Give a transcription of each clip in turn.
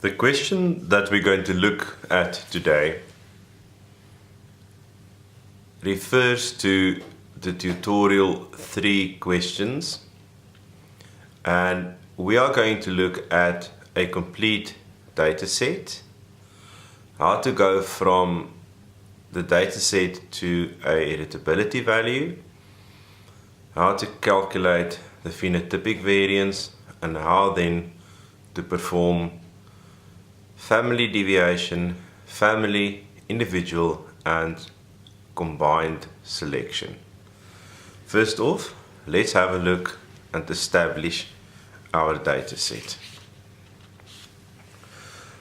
The question that we're going to look at today refers to the tutorial 3 questions, and we are going to look at a complete data set, how to go from the data set to a heritability value, how to calculate the phenotypic variance, and how then to perform family deviation, family, individual, and combined selection. First off, let's have a look and establish our data set.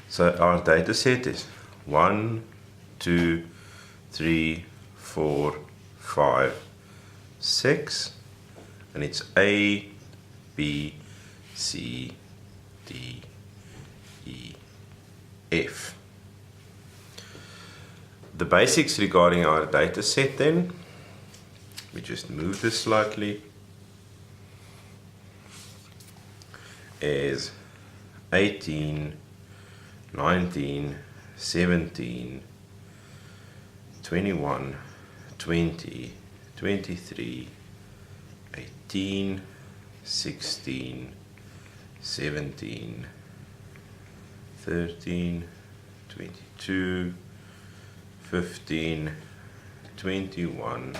So our data set is 1, 2, 3, 4, 5, 6, and it's A, B, C, D, E, F. The basics regarding our data set then, we just move this slightly, is 18, 19, 17, 21, 20, 23, 18, 16, 17, 13, 22, 15, 21,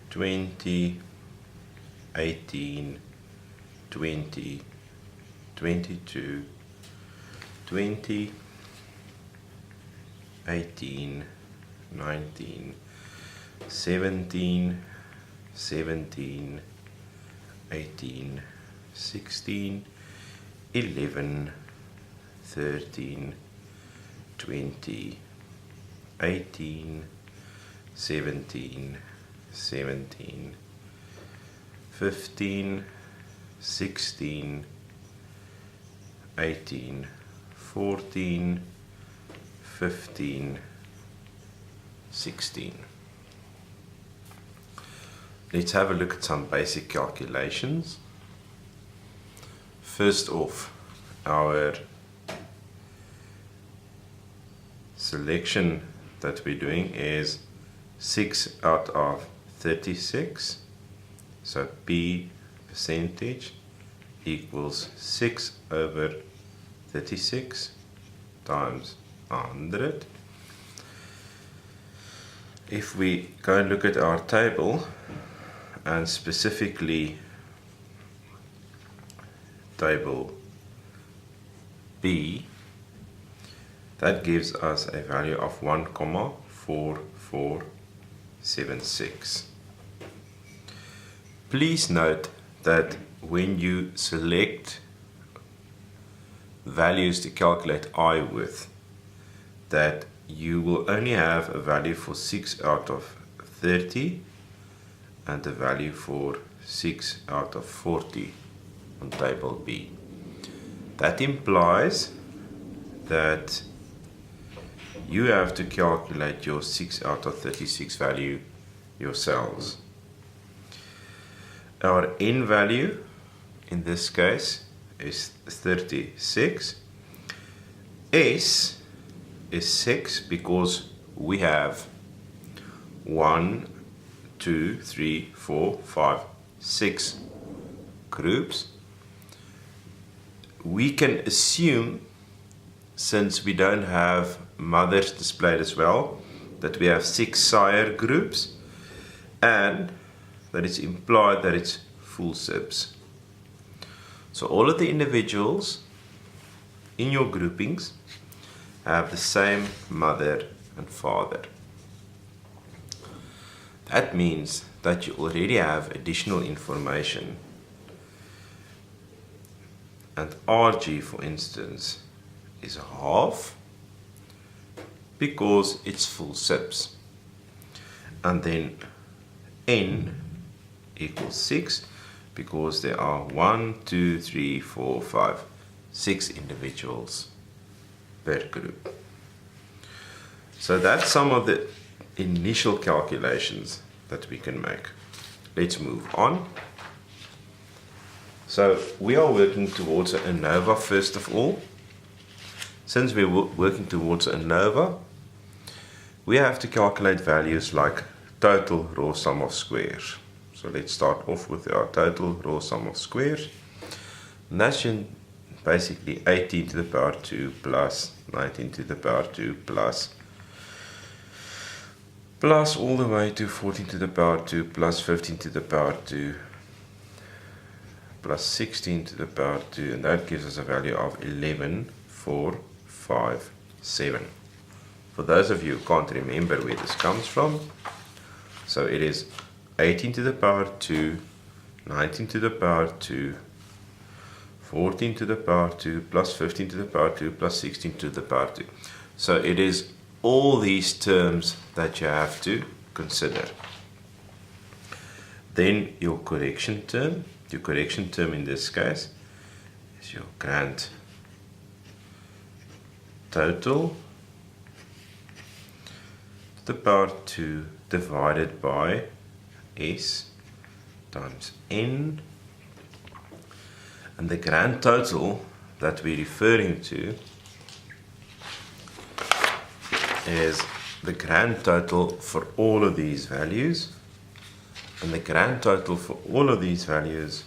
20, 18, 20, 22, 20, 18, 19, 17, 17, 18, 16, 11, 13, 20, 18, 17, 17, 15, 16, 18, 14, 15, 16. Let's have a look at some basic calculations. First off, our selection that we're doing is 6 out of 36. So P percentage equals 6 over 36 times 100. If we go and look at our table, and specifically table B, that gives us a value of 1,4476. Please note that when you select values to calculate I with, that you will only have a value for 6 out of 30 and a value for 6 out of 40 on table B. That implies that you have to calculate your 6 out of 36 value yourselves. Our N value in this case is 36. S is 6 because we have 1, 2, 3, 4, 5, 6 groups. We can assume, since we don't have mothers displayed as well, that we have 6 sire groups, and that it's implied that it's full SIBs. So all of the individuals in your groupings have the same mother and father. That means that you already have additional information, and RG, for instance, is half because it's full SIBs, and then N equals 6 because there are 1, 2, 3, 4, 5, 6 individuals per group. So that's some of the initial calculations that we can make. Let's move on. So we are working towards an ANOVA first of all, since we're working towards ANOVA, we have to calculate values like total raw sum of squares. So let's start off with our total raw sum of squares. And that's basically 18 to the power 2 plus 19 to the power 2 plus all the way to 14 to the power 2 plus 15 to the power 2 plus 16 to the power 2, and that gives us a value of 11,457. For those of you who can't remember where this comes from, so it is 18 to the power 2, 19 to the power 2, 14 to the power 2, plus 15 to the power 2, plus 16 to the power 2. So it is all these terms that you have to consider. Then your correction term. Your correction term in this case is your grand total to the power 2 divided by S times N. And the grand total that we're referring to is the grand total for all of these values. And the grand total for all of these values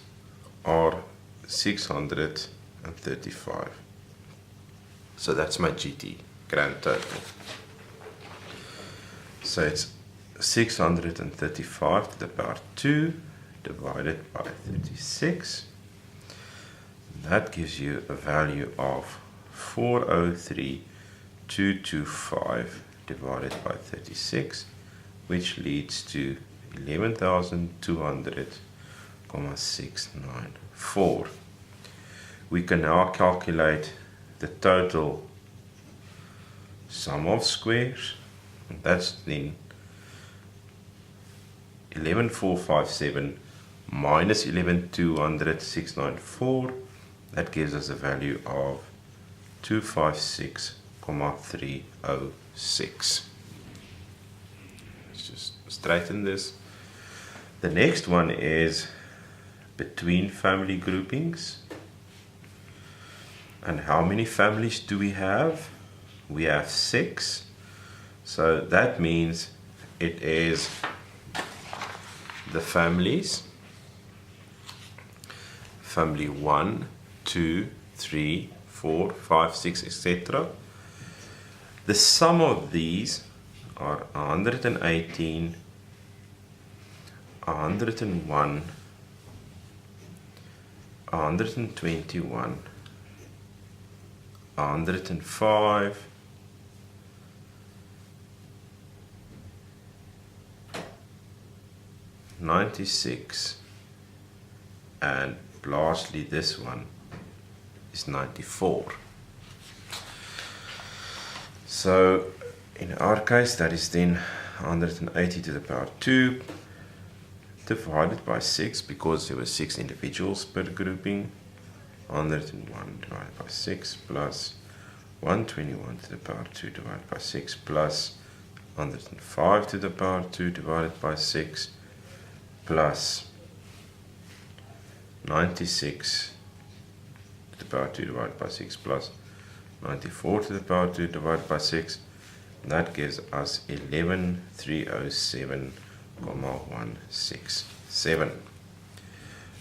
are 635. So that's my GT, grand total. So it's 635 to the power 2 divided by 36. That gives you a value of 403,225 divided by 36, which leads to 11,200,694. We can now calculate the total sum of squares, and that's then 11,457 minus 11,200,694. That gives us a value of 256,306. Let's just straighten this. The next one is between family groupings. And how many families do we have? We have 6. So that means it is the families, family 1, 2, 3, 4, 5, 6, etc. The sum of these are 118, 101, 121, 105, 96, and lastly this one is 94. So in our case that is then 180 to the power 2 divided by 6, because there were 6 individuals per grouping. 101 divided by 6 plus 121 to the power 2 divided by 6 plus 105 to the power 2 divided by 6 plus 96 to the power 2 divided by 6 plus 94 to the power 2 divided by 6. That gives us 11,307,167.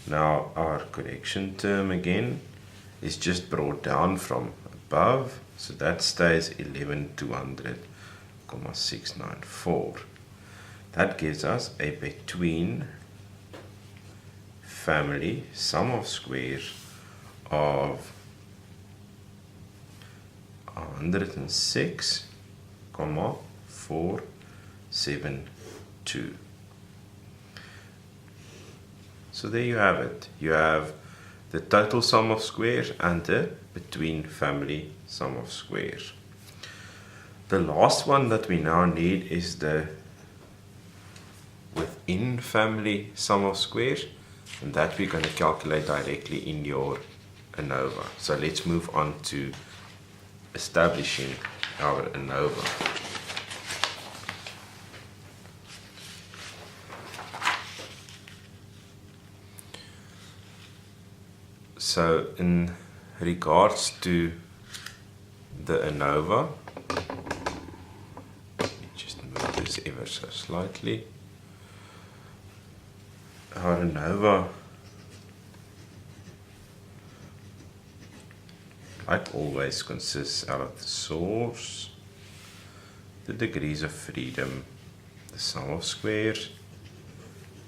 Now our correction term again is just brought down from above, so that stays 11,200,694. That gives us a between family sum of squares of 106,472. So there you have it. You have the total sum of squares and the between family sum of squares. The last one that we now need is the within family sum of squares, and that we're going to calculate directly in your ANOVA. So let's move on to establishing our ANOVA. So in regards to the ANOVA. Just move this ever so slightly. Our ANOVA, like always, consists out of the source, the degrees of freedom, the sum of squares,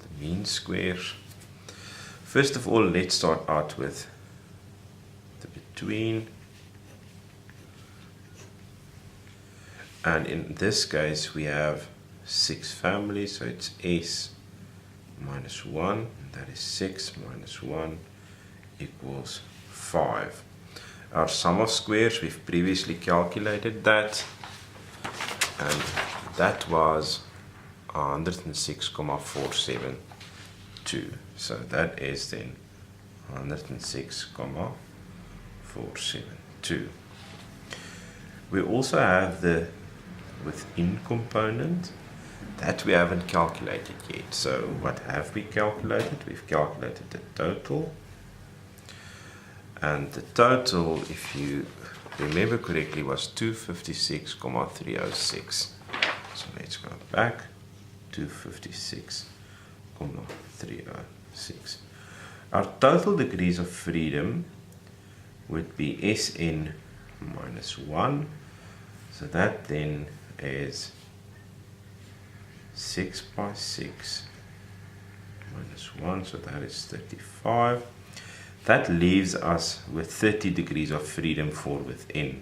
the mean squares. First of all, let's start out with the between. And in this case, we have 6 families, so it's S minus 1, and that is 6 minus 1 equals 5. Our sum of squares, we've previously calculated that, and that was 106,472. So that is then 106,472. We also have the within component that we haven't calculated yet. So what have we calculated? We've calculated the total. And the total, if you remember correctly, was 256,306. So let's go back. 256,306. Our total degrees of freedom would be Sn minus 1. So that then is 6 by 6 minus 1, so that is 35. That leaves us with 30 degrees of freedom for within.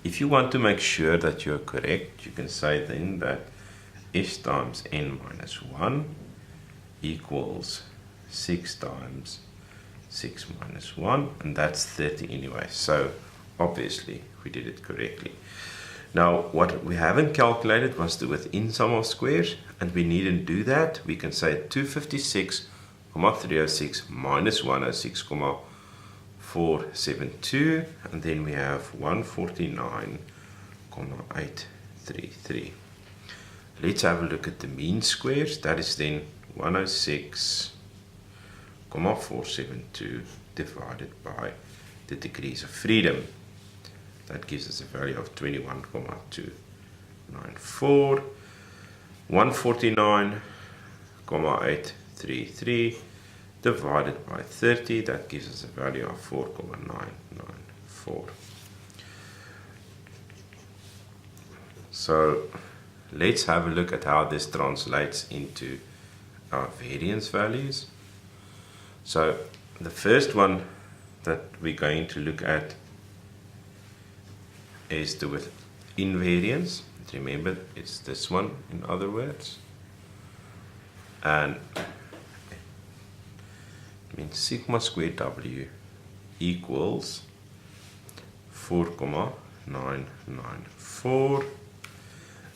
If you want to make sure that you're correct, you can say then that S times n minus 1 equals 6 times 6 minus 1, and that's 30 anyway. So obviously we did it correctly. Now what we haven't calculated was the within sum of squares, and we needn't do that. We can say 256,306 minus 106,472, and then we have 149,833. Let's have a look at the mean squares. That is then 106,472 divided by the degrees of freedom. That gives us a value of 21,294. 149,833 divided by 30, that gives us a value of 4,994. So let's have a look at how this translates into our variance values. So the first one that we're going to look at is the within variance. Remember, it's this one, in other words. And it means sigma squared W equals 4,994.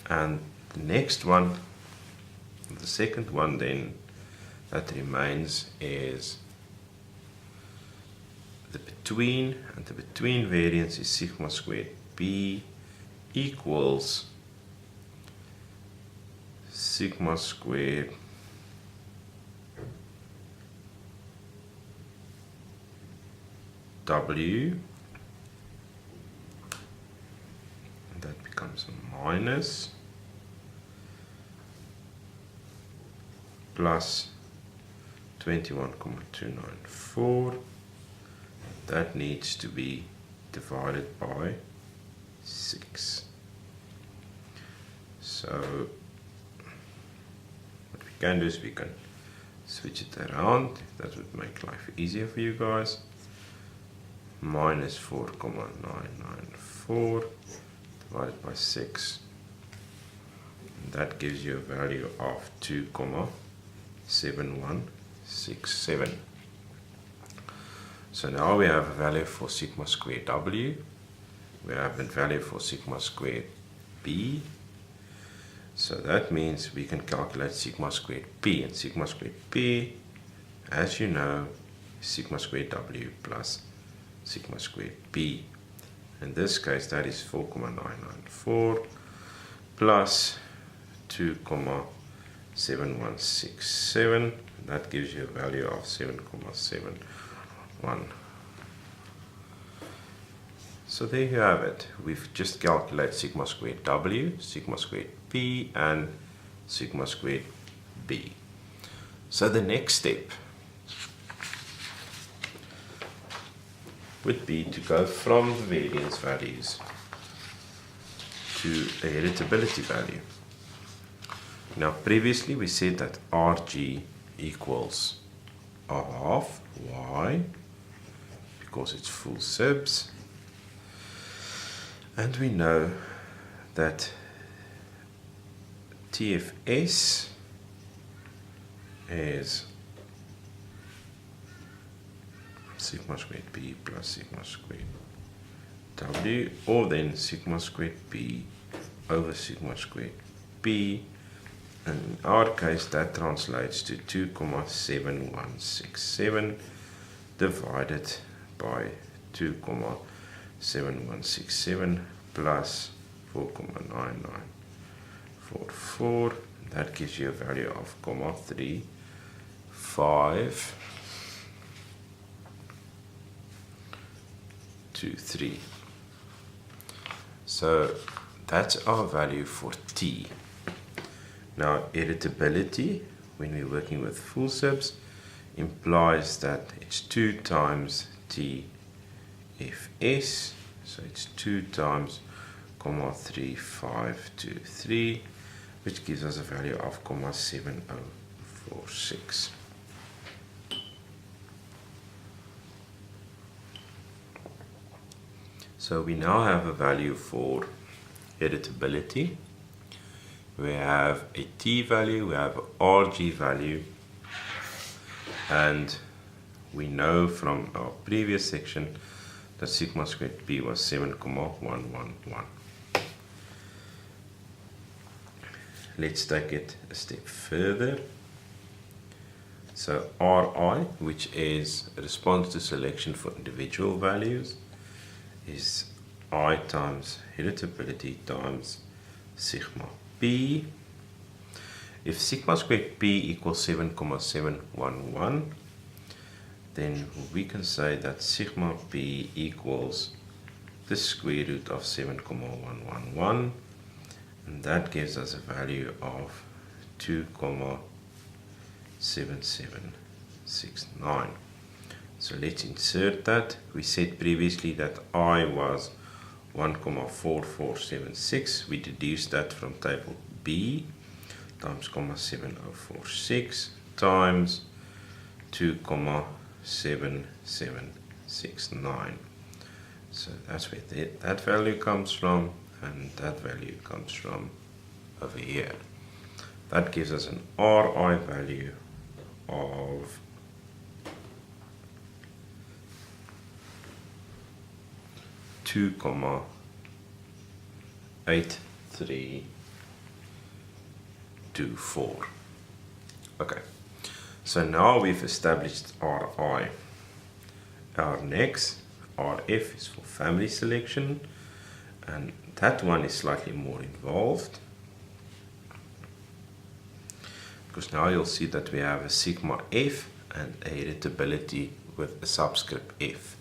And the next one, the second one then that remains is the between, and the between variance is sigma squared B equals sigma squared W, and that becomes a minus plus 21,294. That needs to be divided by 6. So what we can do is we can switch it around. That would make life easier for you guys. Minus 4,994 divided by 6. And that gives you a value of 2,7167. So now we have a value for sigma squared W. We have a value for sigma squared B. So that means we can calculate sigma squared P. And sigma squared P, as you know, is sigma squared W plus sigma squared B. In this case, that is 4,994 plus 2,7167. That gives you a value of 7,717. So there you have it. We've just calculated sigma squared W, sigma squared P, and sigma squared B. So the next step would be to go from the variance values to a heritability value. Now previously we said that RG equals a half. Why? Because it's full subs. And we know that TFS is sigma squared P plus sigma squared W, or then sigma squared P over sigma squared P, and in our case that translates to 2,7167 divided by 2,7167 plus 4,9944. That gives you a value of 0.3523. So that's our value for T. Now heritability, when we're working with full subs, implies that it's 2 times TFS, so it's 2 times 0.3523, which gives us a value of 0.7046. So we now have a value for heritability. We have a T value, we have an RG value, and we know from our previous section that sigma squared P was 7,111. Let's take it a step further. So Ri, which is a response to selection for individual values, is I times heritability times sigma P. If sigma squared P equals 7,711, then we can say that sigma P equals the square root of 7,111, and that gives us a value of 2,7769. So let's insert that. We said previously that I was 1,4476. We deduced that from table B, times 0.7046 times 2,7769. So that's where that value comes from, and that value comes from over here. That gives us an Ri value of 2,8324. Okay, so now we've established Ri. Our next RF is for family selection, and that one is slightly more involved, because now you'll see that we have a sigma F and a heritability with a subscript F.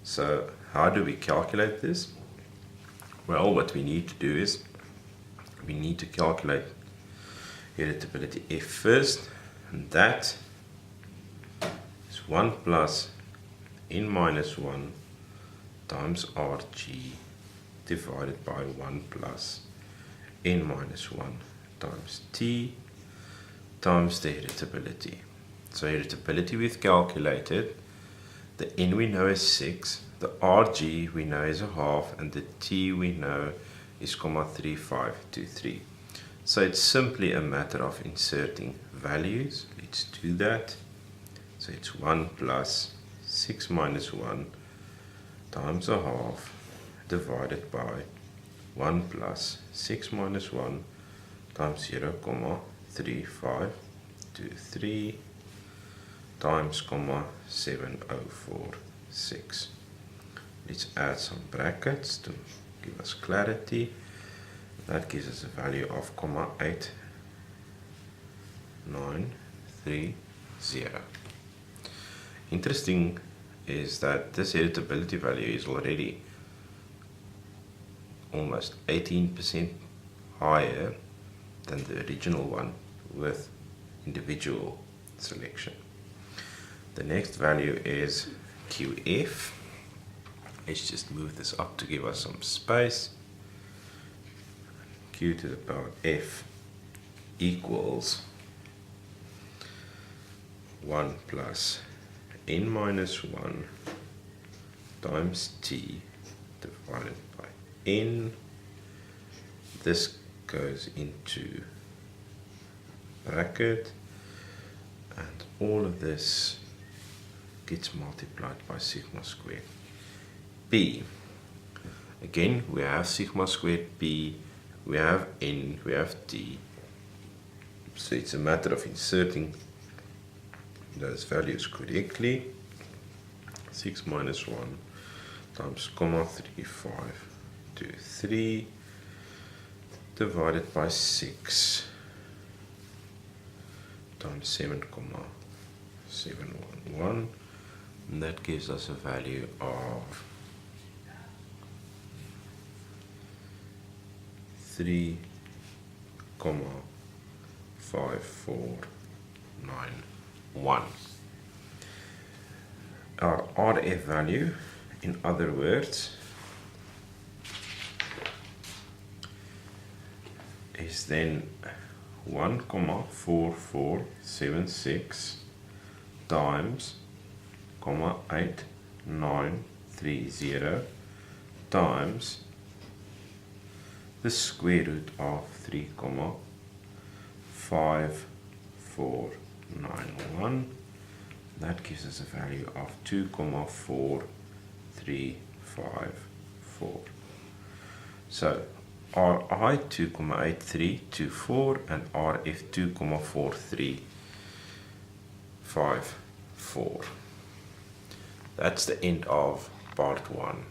So how do we calculate this? Well, what we need to do is we need to calculate heritability F first, and that is 1 plus n minus 1 times Rg divided by 1 plus n minus 1 times T times the heritability. So heritability we've calculated. The n we know is 6, the Rg we know is a half, and the T we know is 0.3523. So it's simply a matter of inserting values. Let's do that. So it's 1 plus 6 minus 1 times a half divided by 1 plus 6 minus 1 times 0,3523 times 0.7046. Let's add some brackets to give us clarity. That gives us a value of 0.8930. Interesting is that this heritability value is already almost 18% higher than the original one with individual selection. The next value is QF. Let's just move this up to give us some space. Q to the power F equals 1 plus n minus 1 times t divided by n. This goes into bracket, and all of this gets multiplied by sigma squared p. Again, we have sigma squared p, we have n, we have t. So it's a matter of inserting those values correctly. 6 minus 1 times 0.3523 divided by 6 times 7,711, and that gives us a value of 3,5491. Our RF value, in other words, is then 1,4476 times 0.8930 times the square root of 3,5491. That gives us a value of 2,4354. So RI 2,8324 and RF 2,4354. That's the end of part 1.